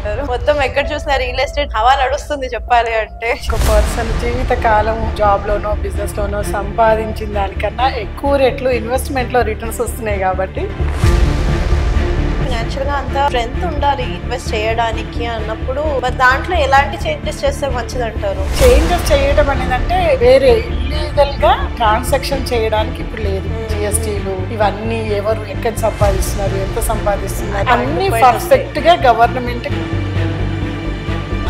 అంటారు. మొత్తం ఎక్కడ చూసినా రియల్ ఎస్టేట్ హవా నడుస్తుంది చెప్పాలి అంటే. ఒక పర్సన్ జీవితకాలం జాబ్ లోనో బిజినెస్ లోనో సంపాదించిన దానికన్నా ఎక్కువ రెట్లు ఇన్వెస్ట్మెంట్ లో రిటర్న్స్ వస్తున్నాయి కాబట్టి ఫైనాన్షియల్ గా అంత స్ట్రెంత్ ఉండాలి ఇన్వెస్ట్ చేయడానికి అన్నప్పుడు మరి దాంట్లో ఎలాంటి చేంజెస్ చేస్తే మంచిది అంటారు? చేంజెస్ చేయడం అనేది వేరే ఇల్లీగల్ గా ట్రాన్సాక్షన్ చేయడానికి ఇప్పుడు లేదు. జిఎస్టీలు ఇవన్నీ ఎవరు ఎక్కడ సంపాదిస్తున్నారు, ఎంత సంపాదిస్తున్నారు అన్ని పర్ఫెక్ట్ గా గవర్నమెంట్.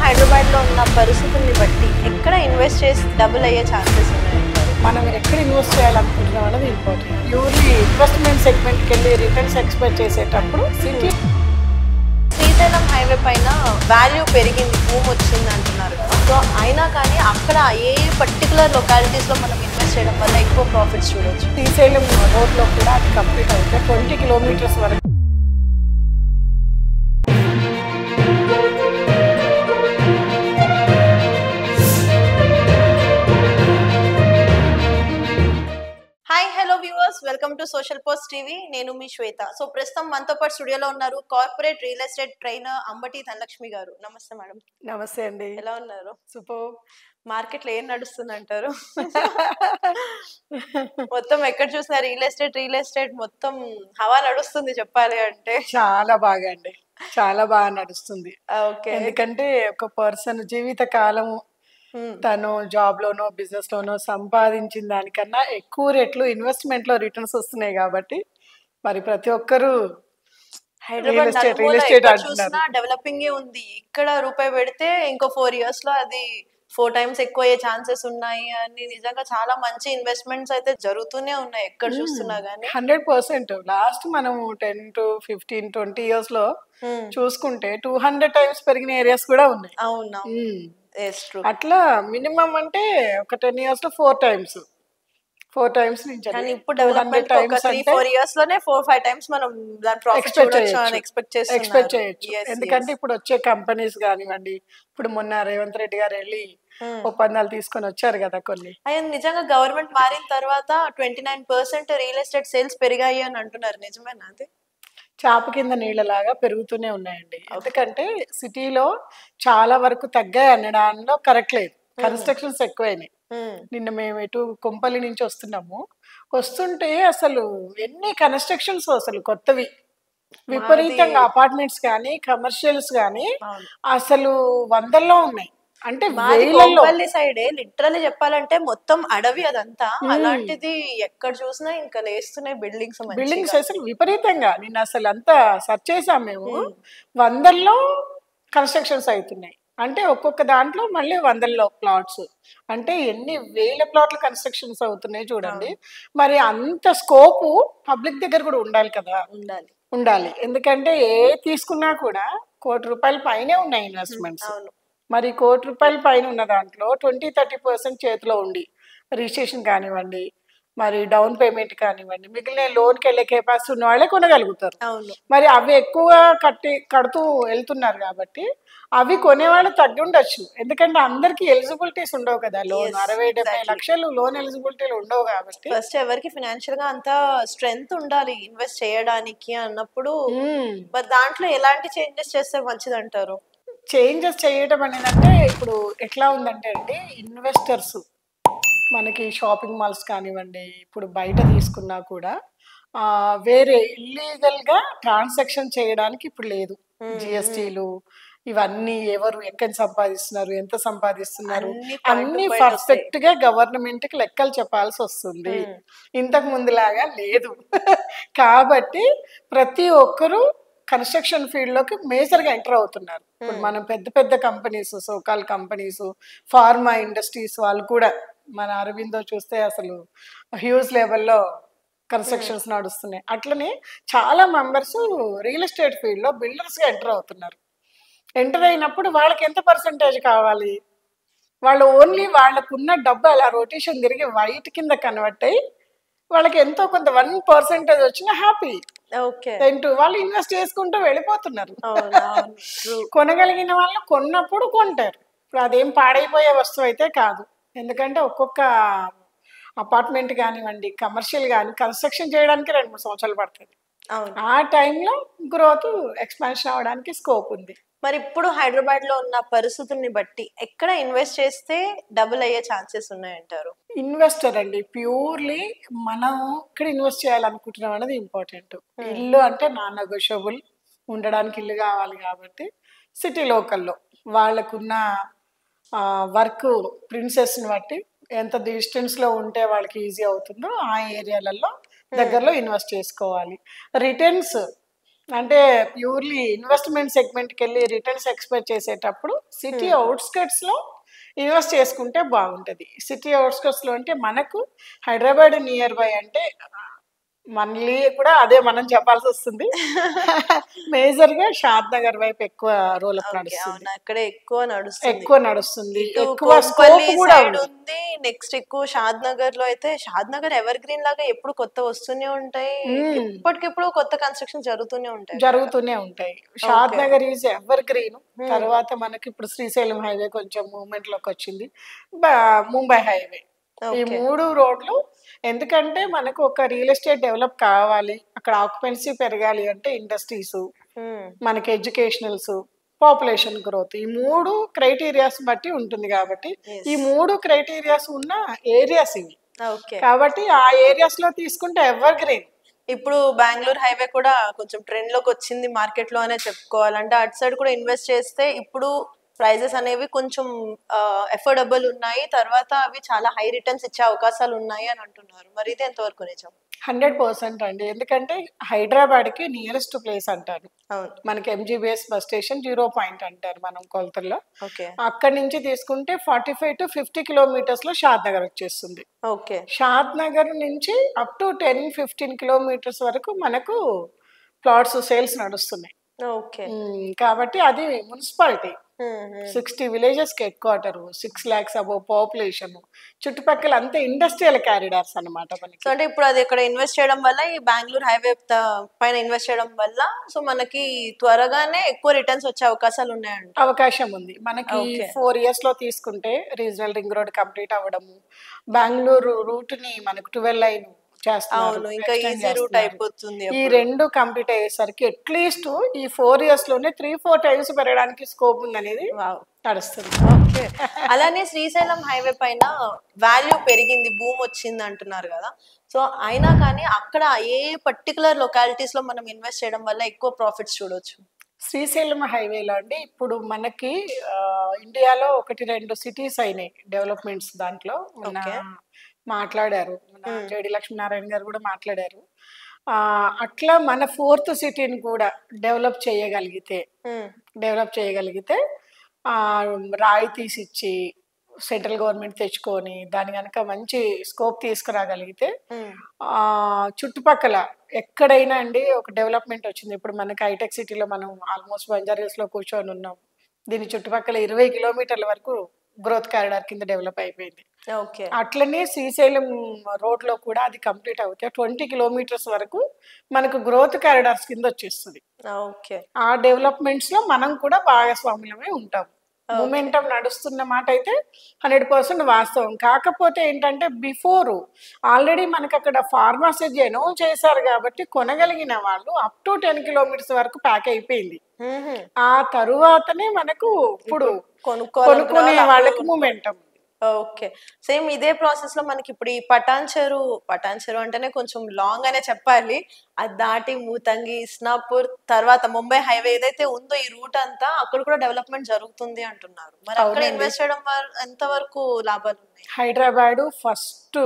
హైదరాబాద్ లో ఉన్న పరిస్థితుల్ని బట్టి ఎక్కడ ఇన్వెస్ట్ చేసి డబుల్ అయ్యే ఛాన్సెస్ ఉన్నాయి? మనం ఎక్కడ ఇన్వెస్ట్ చేయాలనుకుంటున్నాం అనేది ఇంపార్టెంట్. ప్యూర్లీ ఇన్వెస్ట్మెంట్ సెగ్మెంట్కి వెళ్ళి రిటర్న్స్ ఎక్స్పెక్ట్ చేసేటప్పుడు సిటీ శ్రీశైలం హైవే పైన వాల్యూ పెరిగింది, భూమి వచ్చింది అంటున్నారు. సో అయినా కానీ అక్కడ ఏ పర్టికులర్ లొకాలిటీస్ లో మనం ఇన్వెస్ట్ చేయడం వల్ల ఎక్కువ ప్రాఫిట్స్ చూడవచ్చు. శ్రీశైలం రోడ్లో కూడా అది కంప్లీట్ అవుతే 20 కిలోమీటర్స్ వరకు. Welcome to social post TV. నేను మీ శ్వేత. సో ప్రస్తుతం మనతో పాటు స్టూడియోలో ఉన్నారు corporate real estate trainer Ambati Dhanalakshmi గారు. నమస్తే మేడం. నమస్తే అండి. ఎలా ఉన్నారు? సూపర్. మార్కెట్ లో ఏం నడుస్తుంది అంటారు? మొత్తం ఎక్కడ చూసినా రియల్ ఎస్టేట్ మొత్తం హవా నడుస్తుంది చెప్పాలి అంటే. చాలా బాగా అండి, చాలా బాగా నడుస్తుంది. ఓకే. ఎందుకంటే ఒక పర్సన్ జీవితకాలం తను జాబ్ లోనో బిజినెస్ లోనో సంపాదించిన దానికన్నా ఎక్కువ రెట్లు ఇన్వెస్ట్మెంట్ లో రిటర్న్స్ వస్తున్నాయి కాబట్టి మరి ప్రతి ఒక్కరు డెవలపింగ్ ఉంది. ఇక్కడ రూపాయి పెడితే ఇంకో 4 years లో అది 4 times ఎక్కువ అయ్యే ఛాన్సెస్ ఉన్నాయి అని నిజంగా చాలా మంచి ఇన్వెస్ట్మెంట్స్ అయితే జరుగుతూనే ఉన్నాయి ఎక్కడ చూస్తున్నా గానీ. 100% లాస్ట్ మనం 10 to 15, 20 years లో చూసుకుంటే 200 times పెరిగిన ఏరియాస్ కూడా ఉన్నాయి. అవునా? అట్లా మినిమం అంటే ఒక 10 years లో 4 times నుంచి. ఇప్పుడు డెవలప్మెంట్ ఒక 3-4 years లోనే 4-5 times మనం దాని ప్రాఫిట్ చూడొచ్చు అని ఎక్స్పెక్ట్ చేయొచ్చు. ఎందుకంటే ఇప్పుడు వచ్చే కంపెనీస్ కానివ్వండి, ఇప్పుడు మొన్న రేవంత్ రెడ్డి గారు వెళ్ళి ఒప్పందాలు తీసుకొని వచ్చారు కదా కొన్ని. నిజంగా గవర్నమెంట్ మారిన తర్వాత 29% రియల్ ఎస్టేట్ సేల్స్ పెరిగాయి అని అంటున్నారు. నిజమేనా? అది చాప కింద నీళ్ళలాగా పెరుగుతూనే ఉన్నాయండి. ఎందుకంటే సిటీలో చాలా వరకు తగ్గాయి అనడంలో కరెక్ట్ లేదు. కన్స్ట్రక్షన్స్ ఎక్కువైనాయి. నిన్న మేము ఎటు కొంపల్లి నుంచి వస్తుంటే అసలు ఎన్ని కన్స్ట్రక్షన్స్ అసలు కొత్తవి విపరీతంగా అపార్ట్మెంట్స్ కానీ కమర్షియల్స్ కానీ అసలు వందల్లో ఉన్నాయి. అంటే కొంపల్లి సైడే లిటరల్లీ చెప్పాలంటే మొత్తం అడవి అదంతా. అలాంటిది ఎక్కడ చూసినా ఇంకా లేస్తున్నాయి బిల్డింగ్స్ అసలు విపరీతంగా. నిన్న అసలు అంతా సెర్చ్ చేసాం మేము. వందల్లో కన్స్ట్రక్షన్స్ అవుతున్నాయి. అంటే ఒక్కొక్క దాంట్లో మళ్ళీ వందల్లో ప్లాట్స్. అంటే ఎన్ని వేల ప్లాట్ల కన్స్ట్రక్షన్స్ అవుతున్నాయి చూడండి. మరి అంత స్కోపు పబ్లిక్ దగ్గర కూడా ఉండాలి కదా. ఉండాలి. ఎందుకంటే ఏ తీసుకున్నా కూడా ₹1,00,00,000 పైనే ఉన్నాయి ఇన్వెస్ట్మెంట్స్. మరి ₹1,00,00,000 పైన ఉన్న దాంట్లో 20-30% చేతిలో ఉండి రిజిస్ట్రేషన్ కానివ్వండి, మరి డౌన్ పేమెంట్ కానివ్వండి, మిగిలిన లోన్కి వెళ్ళే కెపాసిటీ ఉన్న వాళ్ళే కొనగలుగుతారు. మరి అవి ఎక్కువ కడుతూ వెళ్తున్నారు కాబట్టి అవి కొనేవాళ్ళు తగ్గి ఉండొచ్చు. ఎందుకంటే అందరికి ఎలిజిబిలిటీస్ ఉండవు కదా. లోన్ 60-70 లక్షలు లోన్ ఎలిజిబిలిటీలు ఉండవు కాబట్టి ఫస్ట్ ఎవరికి ఫైనాన్షియల్ గా అంత స్ట్రెంత్ ఉండాలి ఇన్వెస్ట్ చేయడానికి అన్నప్పుడు మరి దాంట్లో ఎలాంటి చేంజెస్ చేస్తే మంచిది అంటారు? చేంజెస్ చేయడం అనేది ఇప్పుడు ఎట్లా ఉందంటే అండి, ఇన్వెస్టర్స్ మనకి షాపింగ్ మాల్స్ కానివ్వండి, ఇప్పుడు బయట తీసుకున్నా కూడా వేరే ఇల్లీగల్గా ట్రాన్సాక్షన్ చేయడానికి ఇప్పుడు లేదు. జిఎస్టీలు ఇవన్నీ ఎవరు ఎక్కడ సంపాదిస్తున్నారు, ఎంత సంపాదిస్తున్నారు అన్ని పర్ఫెక్ట్ గా గవర్నమెంట్ కి లెక్కలు చెప్పాల్సి వస్తుంది. ఇంతకు ముందులాగా లేదు. కాబట్టి ప్రతి ఒక్కరూ కన్స్ట్రక్షన్ ఫీల్డ్ లోకి మేజర్ గా ఎంటర్ అవుతున్నారు. ఇప్పుడు మనం పెద్ద పెద్ద companies, so-called companies, pharma industries వాళ్ళు కూడా మన అరవిందో చూస్తే అసలు హ్యూజ్ లెవెల్లో కన్స్ట్రక్షన్స్ నడుస్తున్నాయి. అట్లనే చాలా మెంబర్స్ రియల్ ఎస్టేట్ ఫీల్డ్ లో బిల్డర్స్ గా ఎంటర్ అవుతున్నారు. ఎంటర్ అయినప్పుడు వాళ్ళకి ఎంత పర్సంటేజ్ కావాలి? వాళ్ళు ఓన్లీ వాళ్ళకున్న డబ్బు అలా రొటేషన్ తిరిగి వైట్ కింద కన్వర్ట్ అయ్యి వాళ్ళకి ఎంతో కొంత 1% వచ్చినా హ్యాపీ. వాళ్ళు ఇన్వెస్ట్ చేసుకుంటూ వెళ్ళిపోతున్నారు. కొనగలిగిన వాళ్ళు కొన్నప్పుడు కొంటారు. ఇప్పుడు అదేం పాడైపోయే వస్తువు అయితే కాదు. ఎందుకంటే ఒక్కొక్క అపార్ట్మెంట్ కానివ్వండి, కమర్షియల్ కానీ కన్స్ట్రక్షన్ చేయడానికి 2-3 సంవత్సరాలు పడుతుంది. అవును. ఆ టైంలో గ్రోత్ ఎక్స్పాన్షన్ అవ్వడానికి స్కోప్ ఉంది. మరి ఇప్పుడు హైదరాబాద్ లో ఉన్న పరిస్థితుల్ని బట్టి ఎక్కడ ఇన్వెస్ట్ చేస్తే డబుల్ అయ్యే ఛాన్సెస్ ఉన్నాయంటారు? ఇన్వెస్టర్ అండి ప్యూర్లీ మనం ఇక్కడ ఇన్వెస్ట్ చేయాలనుకుంటున్నాం అనేది ఇంపార్టెంట్. హ్మ్. ఇల్లు అంటే నాన్ నెగోషియబుల్, ఉండడానికి ఇల్లు కావాలి కాబట్టి సిటీ లోకల్లో వాళ్ళకున్న వర్క్ ప్రిన్సెస్ని బట్టి ఎంత డిస్టెన్స్లో ఉంటే వాళ్ళకి ఈజీ అవుతుందో ఆ ఏరియాలలో దగ్గరలో ఇన్వెస్ట్ చేసుకోవాలి. రిటర్న్స్ అంటే ప్యూర్లీ ఇన్వెస్ట్మెంట్ సెగ్మెంట్కి వెళ్ళి రిటర్న్స్ ఎక్స్పెక్ట్ చేసేటప్పుడు సిటీ అవుట్స్కట్స్లో ఇన్వెస్ట్ చేసుకుంటే బాగుంటుంది. సిటీ అవుట్స్కట్స్లో అంటే మనకు హైదరాబాద్ నియర్ బై అంటే మళ్ళీ కూడా అదే మనం చెప్పాల్సి వస్తుంది. మేజర్గా షాద్ నగర్ వైపు ఎక్కువ రోలప్ ఓకే. నడుస్తుంది, అవును. అక్కడే ఎక్కువ నడుస్తుంది. ఎక్కువ నడుస్తుంది, ఇటు ఎక్కువ కోంపల్లి స్కోప్ కూడా సైడ్ ఉంది. ఉంది. నెక్స్ట్ ఎక్కువ షాద్ నగర్ లో అయితే షాద్ నగర్ ఎవర్ గ్రీన్ లాగా ఎప్పుడు కొత్త వస్తూనే ఉంటాయి. మ్మ్. ఎప్పటికెప్పుడు కొత్త కన్స్ట్రక్షన్ జరుగుతూనే ఉంటాయి అక్కడ. జరుగుతూనే ఉంటాయి. Shad okay. Nagar is evergreen. Hmm. తర్వాత మనకి ఇప్పుడు శ్రీశైలం హైవే కొంచెం మూవ్మెంట్ లోకి వచ్చింది. ముంబై హైవే, ఈ ఓకే. 3 రోడ్లు ఎందుకంటే మనకు ఒక రియల్ ఎస్టేట్ డెవలప్ కావాలి, అక్కడ ఆక్యుపెన్సీ పెరగాలి అంటే ఇండస్ట్రీస్, హ్మ్. మనకి ఎడ్యుకేషనల్స్, పాపులేషన్ గ్రోత్, ఈ 3 క్రైటీరియాస్ బట్టి ఉంటుంది కాబట్టి Yes. ఈ 3 క్రైటీరియాస్ ఉన్న ఏరియాస్ ఇవి. ఓకే. కాబట్టి ఆ ఏరియాస్ లో తీసుకుంటే ఎవర్ గ్రీన్. ఇప్పుడు బెంగుళూరు హైవే కూడా కొంచెం ట్రెండ్ లోకి వచ్చింది మార్కెట్ లో అనే చెప్పుకోవాలంటే అటు సైడ్ కూడా ఇన్వెస్ట్ చేస్తే ఇప్పుడు ప్రైజెస్ అనేవి కొంచెం ఎఫోర్డబుల్ ఉన్నాయి. తర్వాత అవి చాలా హై రిటర్న్స్ ఇచ్చే అవకాశాలు ఉన్నాయి అని అంటున్నారు. మరి ఇది ఎంతవరకు నిజం? 100% అండి. ఎందుకంటే హైదరాబాద్కి నియరెస్ట్ ప్లేస్ అంటారు. అవును. మనకి ఎంజీబీఎస్ బస్ స్టేషన్ 0 పాయింట్ అంటారు మనం కొలతల్లో. ఓకే. అక్కడి నుంచి తీసుకుంటే 45 to 50 కిలోమీటర్స్లో షాద్ నగర్ వచ్చేస్తుంది. ఓకే. షాద్ నగర్ నుంచి అప్ టు 10-15 కిలోమీటర్స్ వరకు మనకు ప్లాట్స్ సేల్స్ నడుస్తున్నాయి. ఓకే. కాబట్టి అది మున్సిపాలిటీ, హ్మ్. హ్మ్. 60 విలేజెస్కి head quarter, 6 lakhs above population, చుట్టుపక్కల అంతా ఇండస్ట్రియల్ క్యారిడార్స్ అనమాట సో మనకి. అంటే ఇప్పుడు అది ఇక్కడ ఇన్వెస్ట్ చేయడం వల్ల ఈ బెంగుళూరు హైవే పైన ఇన్వెస్ట్ చేయడం వల్ల సో మనకి త్వరగానే ఎక్కువ రిటర్న్స్ వచ్చే అవకాశాలు ఉన్నాయంట. అవకాశం ఉంది. మనకి ఓకే. 4 yearsలో తీసుకుంటే రీజనల్ రింగ్ రోడ్ కంప్లీట్ అవ్వడము, బెంగళూరు రూట్ని మనకు 12 లైన్ చేస్తున్నారు, అవును. ఇంకా ఎక్స్టెండ్ ఈజీ రూట్ చేస్తున్నారు. అయిపోతుంది ఈ అప్పుడు. 2 కంప్లీట్ అయ్యేసరికి అట్లీస్ట్ ఈ 4 yearsలోనే 3-4 times పెరగడానికి స్కోప్ ఉందనేది వావ్! నడుస్తుంది. ఓకే. అలానే శ్రీశైలం హైవే పైన వాల్యూ పెరిగింది, బూమ్ వచ్చింది అంటున్నారు కదా! సో అయినా కానీ అక్కడ ఏ పర్టిక్యులర్ లొకాలిటీస్ లో మనం ఇన్వెస్ట్ చేయడం వల్ల ఎక్కువ ప్రాఫిట్స్ చూడొచ్చు? శ్రీశైలం హైవేలో అండి ఇప్పుడు మనకి ఇండియాలో 1-2 సిటీస్ అయినాయి డెవలప్మెంట్స్. దాంట్లో మన ఓకే. మాట్లాడారు, మన హ్మ్. జేడి లక్ష్మీనారాయణ గారు కూడా మాట్లాడారు. అట్లా మన 4th సిటీని కూడా డెవలప్ చేయగలిగితే హ్మ్. డెవలప్ చేయగలిగితే రాయితీస్ ఇచ్చి సెంట్రల్ గవర్నమెంట్ తెచ్చుకొని దాని కనుక మంచి స్కోప్ తీసుకురాగలిగితే హ్మ్. చుట్టుపక్కల ఎక్కడైనా అండి ఒక డెవలప్మెంట్ వచ్చింది. ఇప్పుడు మనకి హైటెక్ సిటీలో మనం ఆల్మోస్ట్ బంజారాహిల్స్లో కూర్చొని ఉన్నాం. దీని చుట్టుపక్కల 20 కిలోమీటర్ల వరకు గ్రోత్ కారిడార్ కింద డెవలప్ అయిపోయింది. ఓకే. అట్లనే శ్రీశైలం రోడ్లో కూడా అది కంప్లీట్ అవుతే 20 కిలోమీటర్స్ వరకు మనకు గ్రోత్ కారిడార్స్ కింద వచ్చేస్తుంది. ఓకే. ఆ డెవలప్మెంట్స్లో మనం కూడా భాగస్వాములమే ఉంటాం. ఓకే. మూమెంటం నడుస్తున్న మాట అయితే 100% వాస్తవం. కాకపోతే ఏంటంటే బిఫోర్ ఆల్రెడీ మనకు అక్కడ ఫార్మాసిటీ అనౌన్స్ చేశారు కాబట్టి కొనగలిగిన వాళ్ళు అప్ టు 10 కిలోమీటర్స్ వరకు ప్యాక్ అయిపోయింది. హుహు. ఆ తరువాతనే మనకు ఇప్పుడు కొనుక్కోవాలనుకున్న కొనుక్కునే వాళ్ళు అప్పుడు వాళ్ళకి మూమెంటం. ఓకే. సేమ్ ఇదే ప్రాసెస్ లో మనకి ఇప్పుడు ఈ పటాన్ చెరు అంటేనే కొంచెం లాంగ్ అనే చెప్పాలి. అది దాటి మూతంగి, ఇస్నాపూర్ తర్వాత ముంబై హైవే ఏదైతే ఉందో ఈ రూట్ అంతా అక్కడ కూడా డెవలప్మెంట్ జరుగుతుంది అంటున్నారు. మరి అక్కడ అవునండి. ఇన్వెస్ట్ చేయడం ఎంత వరకు లాభాలు ఉన్నాయి? హైదరాబాదు ఫస్ట్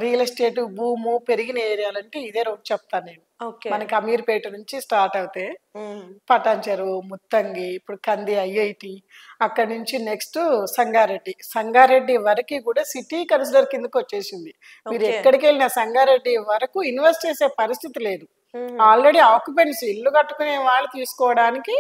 రియల్ ఎస్టేట్ భూము పెరిగిన ఏరియాలంటే ఇదే రోడ్ చెప్తాను నేను. ఓకే. మనకి అమీర్పేట నుంచి స్టార్ట్ అవుతే హ్మ్. పటాన్ చెరువు, ముత్తంగి, ఇప్పుడు కంది ఐఐటి, అక్కడి నుంచి నెక్స్ట్ సంగారెడ్డి వరకు కూడా సిటీ కన్సిడర్ కిందకి వచ్చేసింది. మీరు ఓకే. ఎక్కడికి వెళ్ళినా సంగారెడ్డి వరకు ఇన్వెస్ట్ చేసే పరిస్థితి లేదు. హుహు. ఆల్రెడీ ఆక్యుపెన్సీ ఇల్లు కట్టుకునే వాళ్ళు తీసుకోవడానికి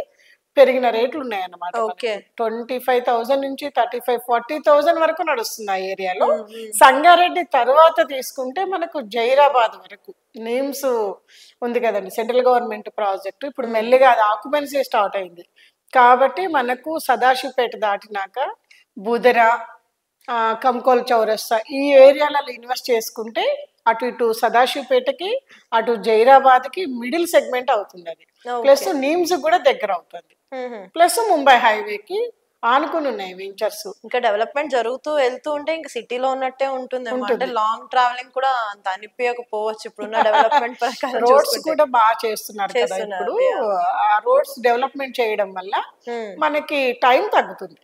పెరిగిన రేట్లు ఉన్నాయన్నమాట. ఓకే. 25,000 నుంచి 35-40,000 వరకు నడుస్తుంది ఆ ఏరియాలో. హ్మ్. హ్మ్. సంగారెడ్డి తర్వాత తీసుకుంటే మనకు జైరాబాద్ వరకు నేమ్స్ ఉంది కదండి, సెంట్రల్ గవర్నమెంట్ ప్రాజెక్ట్. ఇప్పుడు హ్మ్. మెల్లిగా అది ఆక్యుపెన్సీ స్టార్ట్ అయింది కాబట్టి మనకు సదాశివపేట దాటినాక బుదరా, కంకోల్ చౌరస్తా ఈ ఏరియాలలో ఇన్వెస్ట్ చేసుకుంటే అటు ఇటు సదాశివపేటకి అటు జైరాబాద్కి మిడిల్ సెగ్మెంట్ అవుతుంది అది. ప్లస్ నీమ్స్ కూడా దగ్గర అవుతుంది. ప్లస్ ముంబై హైవేకి ఆనుకుని ఉన్నాయి వెంచర్స్. ఇంకా డెవలప్మెంట్ జరుగుతూ వెళ్తూ ఉంటే ఇంకా సిటీలో ఉన్నట్టే ఉంటుంది. అంటే లాంగ్ ట్రావెలింగ్ కూడా అంత అనిపించకపోవచ్చు ఇప్పుడున్న డెవలప్మెంట్ ప్రకారం. రోడ్స్ కూడా బాగా చేస్తున్నారు కదా ఇప్పుడు. ఆ రోడ్స్ డెవలప్మెంట్ చేయడం వల్ల మనకి టైం తగ్గుతుంది.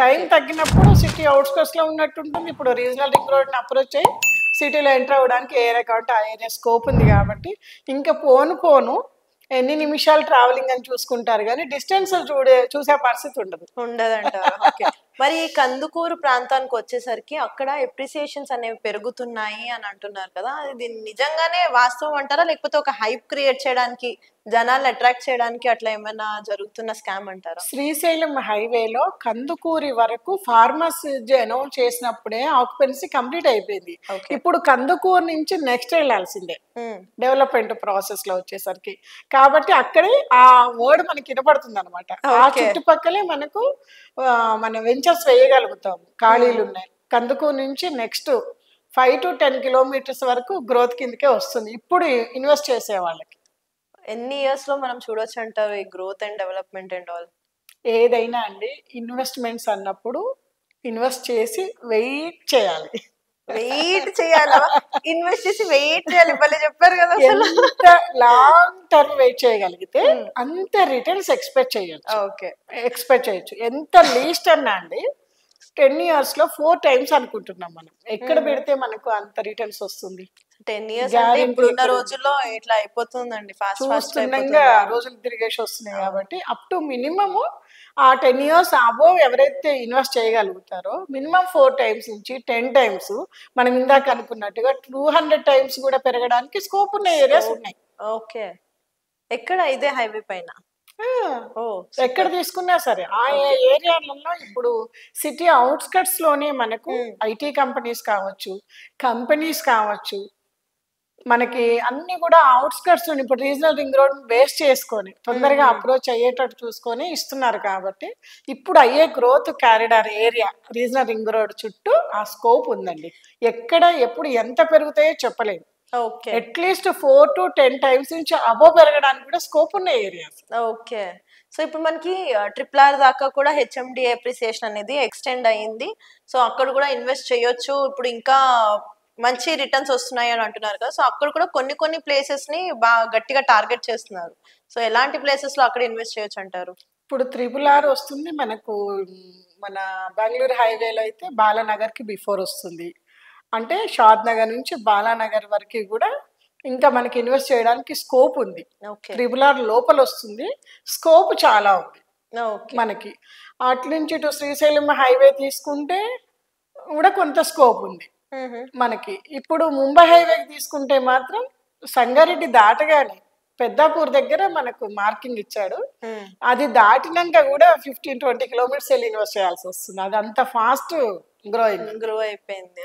టైం తగ్గినప్పుడు సిటీ అవుట్స్కట్స్ లో ఉన్నట్టు ఉంటుంది. ఇప్పుడు రీజనల్ రింగ్ రోడ్ అప్రోచ్ అయ్యి సిటీలో ఎంటర్ అవ్వడానికి ఏరియా కాబట్టి ఆ ఏరియా స్కోప్ ఉంది కాబట్టి ఇంకా పోను ఎన్ని నిమిషాలు ట్రావెలింగ్ అని చూసుకుంటారు కానీ డిస్టెన్స్ చూసే పరిస్థితి ఉండదంటారు. ఓకే, మరి ఈ కందుకూరు ప్రాంతానికి వచ్చేసరికి అక్కడ ఎప్రిసియేషన్స్ అనేవి పెరుగుతున్నాయి అని అంటున్నారు కదా, అది నిజంగానే వాస్తవం అంటారా లేకపోతే ఒక హైప్ క్రియేట్ చేయడానికి జనాలను అట్రాక్ట్ చేయడానికి అట్లా ఏమైనా జరుగుతున్న స్కామ్ అంటారా? శ్రీశైలం హైవేలో కందుకూరి వరకు ఫార్మర్స్ అనౌన్స్ చేసినప్పుడే ఆక్యుపెన్సీ కంప్లీట్ అయిపోయింది. ఇప్పుడు కందుకూరు నుంచి నెక్స్ట్ వెళ్లాల్సిందే డెవలప్మెంట్ ప్రాసెస్ లో వచ్చేసరికి. కాబట్టి అక్కడే ఆ వర్డ్ మనకి వినపడుతుంది అనమాట. ఆ చుట్టుపక్కలే మనకు మన వెంచర్స్ వేయగలుగుతాము. ఖాళీలు ఉన్నాయి. కందుకూరు నుంచి నెక్స్ట్ 5 to 10 కిలోమీటర్స్ వరకు గ్రోత్ కిందకే వస్తుంది ఇప్పుడు ఇన్వెస్ట్ చేసే వాళ్ళకి. ఎన్ని ఇయర్స్ లో మనం చూడొచ్చు అంటారు ఈ growth and development and all? ఏదైనా అండి ఇన్వెస్ట్మెంట్స్ అన్నప్పుడు ఇన్వెస్ట్ చేసి వెయిట్ చేయాలి. ఇన్వెస్ట్ చేసి వెయిట్ చేయాలి. భలే చెప్పారు కదా. ఎంత లాంగ్ టర్మ్ వెయిట్ చేయగలిగితే అంత రిటర్న్స్ ఎక్స్పెక్ట్ చేయొచ్చు. ఎంత లీస్ట్ అన్నా అండి 10 years లో 4 times అనుకుంటున్నాం మనం. ఎక్కడ పెడితే మనకు అంత రిటర్న్స్ వస్తుంది? 10 years అంటే ఇప్పుడున్న రోజుల్లో ఇట్లా అయిపోతుందండి. ఫాస్ట్ రోజులు తిరిగేసి వస్తున్నాయి కాబట్టి అప్ టు మినిమమ్ ఆ 10 years అబోవ్ ఎవరైతే ఇన్వెస్ట్ చేయగలుగుతారో మినిమం 4 times నుంచి 10 times మనం ఇందాక అనుకున్నట్టుగా 200 times కూడా పెరగడానికి స్కోప్ ఉన్న ఏరియాస్ ఉన్నాయి. ఓకే, ఎక్కడ? ఇదే హైవే పైన ఎక్కడ తీసుకున్నా సరే ఆ ఏరియాలలో ఇప్పుడు సిటీ అవుట్స్కట్స్ లోనే మనకు ఐటీ కంపెనీస్ కావచ్చు మనకి అన్ని కూడా అవుట్స్కట్స్ ఇప్పుడు రీజనల్ రింగ్ రోడ్ బేస్ చేసుకొని తొందరగా అప్రోచ్ అయ్యేటట్టు చూసుకొని ఇస్తున్నారు. కాబట్టి ఇప్పుడు అయ్యే growth corridor area regional ring road చుట్టూ ఆ స్కోప్ ఉందండి. ఎక్కడ ఎప్పుడు ఎంత పెరుగుతాయో చెప్పలేదు. అట్లీస్ట్ 4 to 10 times నుంచి అబో పెరగడానికి కూడా స్కోప్ ఉన్న ఏరియాస్. ఓకే, సో ఇప్పుడు మనకి RRR దాకా కూడా హెచ్ఎండి అప్రిసియేషన్ అనేది ఎక్స్టెండ్ అయ్యింది. సో అక్కడ కూడా ఇన్వెస్ట్ చేయొచ్చు. ఇప్పుడు ఇంకా మంచి రిటర్న్స్ వస్తున్నాయి అని అంటున్నారు కదా. సో అక్కడ కూడా కొన్ని ప్లేసెస్ ని బాగా గట్టిగా టార్గెట్ చేస్తున్నారు. సో ఎలాంటి ప్లేసెస్ లో అక్కడ ఇన్వెస్ట్ చేయొచ్చు అంటారు? ఇప్పుడు RRR వస్తుంది మనకు. మన బెంగళూరు హైవేలో అయితే బాలానగర్కి బిఫోర్ వస్తుంది. అంటే షాద్ నగర్ నుంచి బాలానగర్ వరకు కూడా ఇంకా మనకి ఇన్వెస్ట్ చేయడానికి స్కోప్ ఉంది. RRR లోపల వస్తుంది, స్కోప్ చాలా ఉంది మనకి. అటు నుంచి ఇటు శ్రీశైలం హైవే తీసుకుంటే కూడా కొంత స్కోప్ ఉంది మనకి. ఇప్పుడు ముంబై హైవేకి తీసుకుంటే మాత్రం సంగారెడ్డి దాటగానే పెద్దాపూర్ దగ్గర మనకు మార్కింగ్ ఇచ్చాడు. అది దాటినాక కూడా 15-20 kilometers వెళ్ళి ఇన్వెస్ట్ చేయాల్సి వస్తుంది. అది అంత ఫాస్ట్ గ్రో అయిపోయింది.